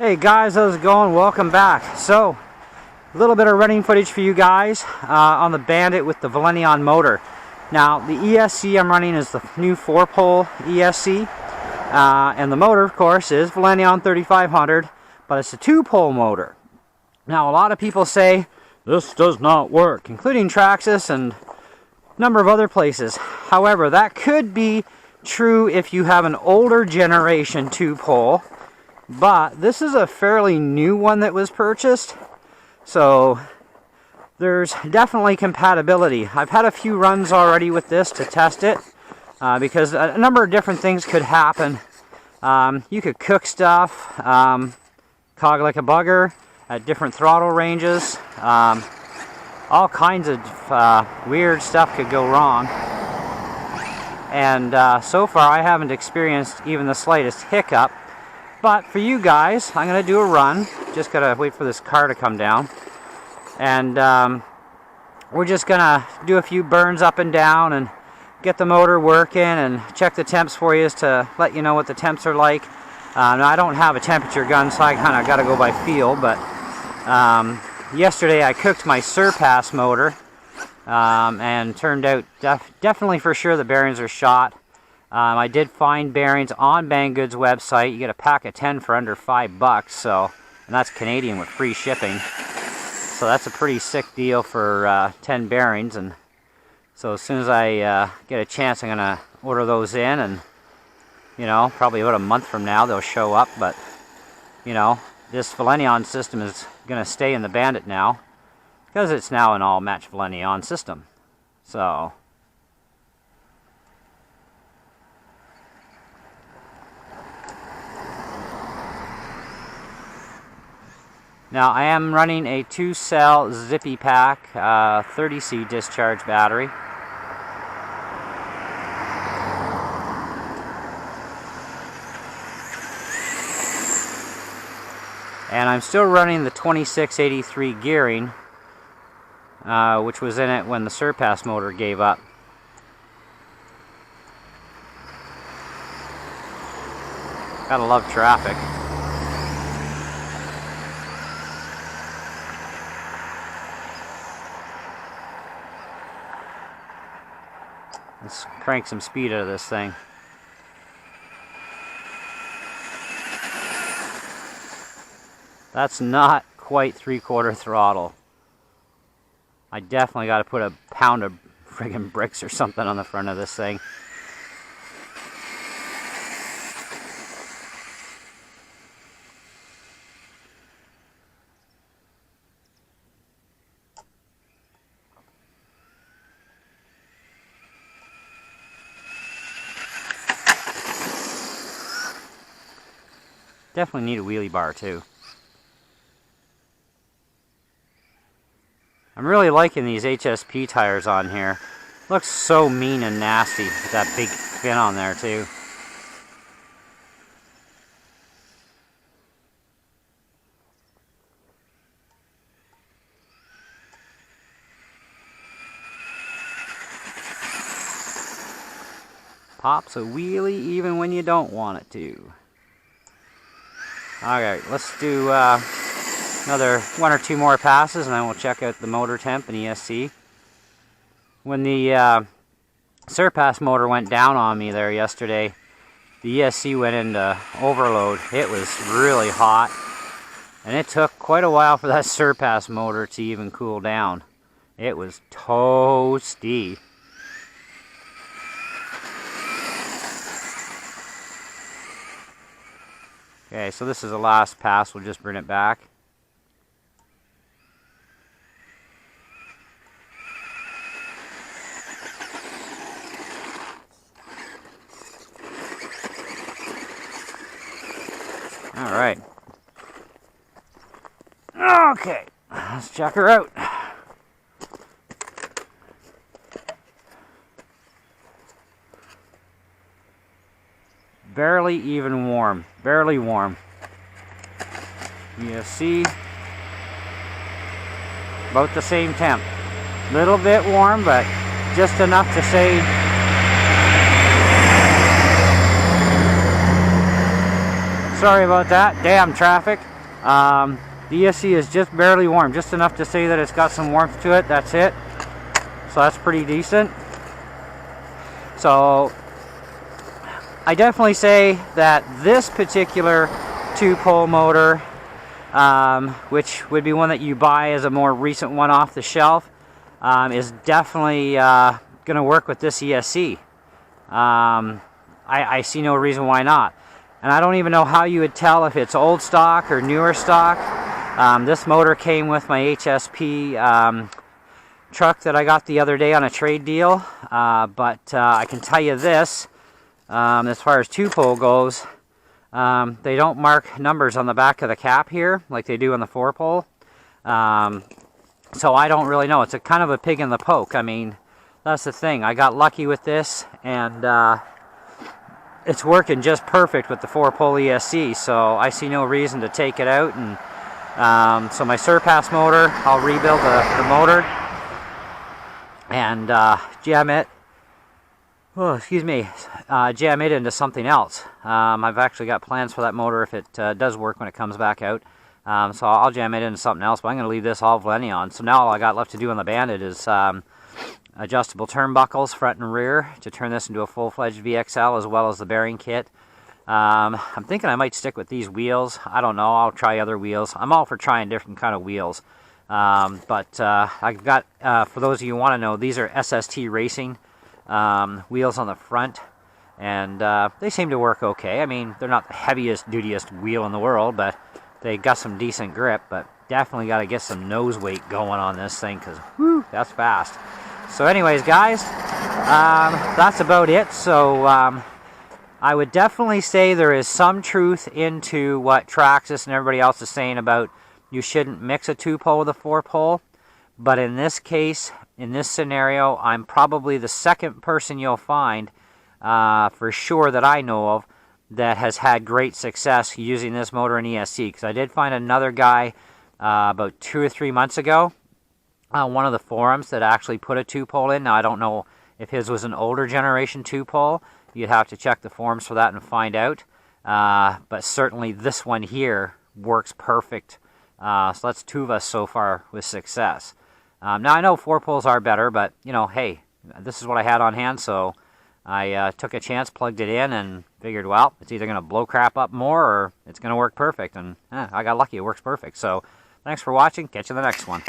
Hey guys, how's it going? Welcome back. So, a little bit of running footage for you guys on the Bandit with the Velineon motor. Now, the ESC I'm running is the new 4-pole ESC, and the motor, of course, is Velineon 3500, but it's a 2-pole motor. Now, a lot of people say this does not work, including Traxxas and a number of other places. However, that could be true if you have an older generation 2-pole. But this is a fairly new one that was purchased, so there's definitely compatibility. I've had a few runs already with this to test it, because a number of different things could happen. You could cook stuff, cog like a bugger at different throttle ranges. All kinds of weird stuff could go wrong. And so far I haven't experienced even the slightest hiccup. But for you guys, I'm going to do a run. Just got to wait for this car to come down. And we're just going to do a few burns up and down and get the motor working and check the temps for you to let you know what the temps are like. Now, I don't have a temperature gun, so I kind of got to go by feel. But yesterday I cooked my Surpass motor and turned out definitely for sure the bearings are shot. I did find bearings on Banggood's website. You get a pack of 10 for under $5, so, and that's Canadian with free shipping. So that's a pretty sick deal for 10 bearings. And so as soon as I get a chance, I'm gonna order those in, and you know, probably about a month from now they'll show up. But you know, this Velineon system is gonna stay in the Bandit now because it's now an all-match Velineon system. So. Now I am running a 2-cell Zippy Pack 30C discharge battery. And I'm still running the 2683 gearing, which was in it when the Surpass motor gave up. Gotta love traffic. Let's crank some speed out of this thing. That's not quite 3/4 throttle. I definitely got to put a pound of friggin' bricks or something on the front of this thing. Definitely need a wheelie bar too. I'm really liking these HSP tires on here. Looks so mean and nasty with that big fin on there too. Pops a wheelie even when you don't want it to. Alright, let's do another 1 or 2 more passes, and then we'll check out the motor temp and ESC. When the Surpass motor went down on me there yesterday, the ESC went into overload. It was really hot, and it took quite a while for that Surpass motor to even cool down. It was toasty. Okay, so this is the last pass. We'll just bring it back. All right. Okay, let's check her out. Barely even warm. Barely warm. ESC. About the same temp. Little bit warm, but just enough to say sorry about that. Damn traffic. The ESC is just barely warm, just enough to say that it's got some warmth to it. That's it. So that's pretty decent. So I definitely say that this particular 2-pole motor, which would be one that you buy as a more recent one off the shelf, is definitely going to work with this ESC. I see no reason why not. And I don't even know how you would tell if it's old stock or newer stock. This motor came with my HSP truck that I got the other day on a trade deal. But I can tell you this, as far as 2-pole goes, they don't mark numbers on the back of the cap here like they do on the 4-pole. So I don't really know. It's a kind of a pig in the poke. I mean, that's the thing. I got lucky with this, and it's working just perfect with the 4-pole ESC, so I see no reason to take it out. And so my surpass motor, I'll rebuild the motor and jam it. Oh, excuse me. Jam it into something else. I've actually got plans for that motor if it does work when it comes back out. So I'll jam it into something else, but I'm going to leave this all Velineon. So now all I got left to do on the Bandit is adjustable turnbuckles, front and rear, to turn this into a full-fledged VXL, as well as the bearing kit. I'm thinking I might stick with these wheels. I don't know. I'll try other wheels. I'm all for trying different kind of wheels. But I've got, for those of you who want to know, these are SST Racing wheels on the front. And they seem to work okay. I mean, they're not the heaviest, dutiest wheel in the world, but they got some decent grip. But definitely got to get some nose weight going on this thing, because, whew, that's fast. So anyways, guys, that's about it. So I would definitely say there is some truth into what Traxxas and everybody else is saying about you shouldn't mix a 2-pole with a 4-pole. But in this case, in this scenario, I'm probably the second person you'll find for sure that I know of that has had great success using this motor in ESC. Because I did find another guy about 2 or 3 months ago on one of the forums that actually put a 2-pole in. Now, I don't know if his was an older generation 2-pole. You'd have to check the forums for that and find out. But certainly this one here works perfect. So that's 2 of us so far with success. Now, I know 4-poles are better, but, you know, hey, this is what I had on hand, so I took a chance, plugged it in, and figured, well, it's either going to blow crap up more or it's going to work perfect. And I got lucky. It works perfect. So thanks for watching. Catch you in the next one.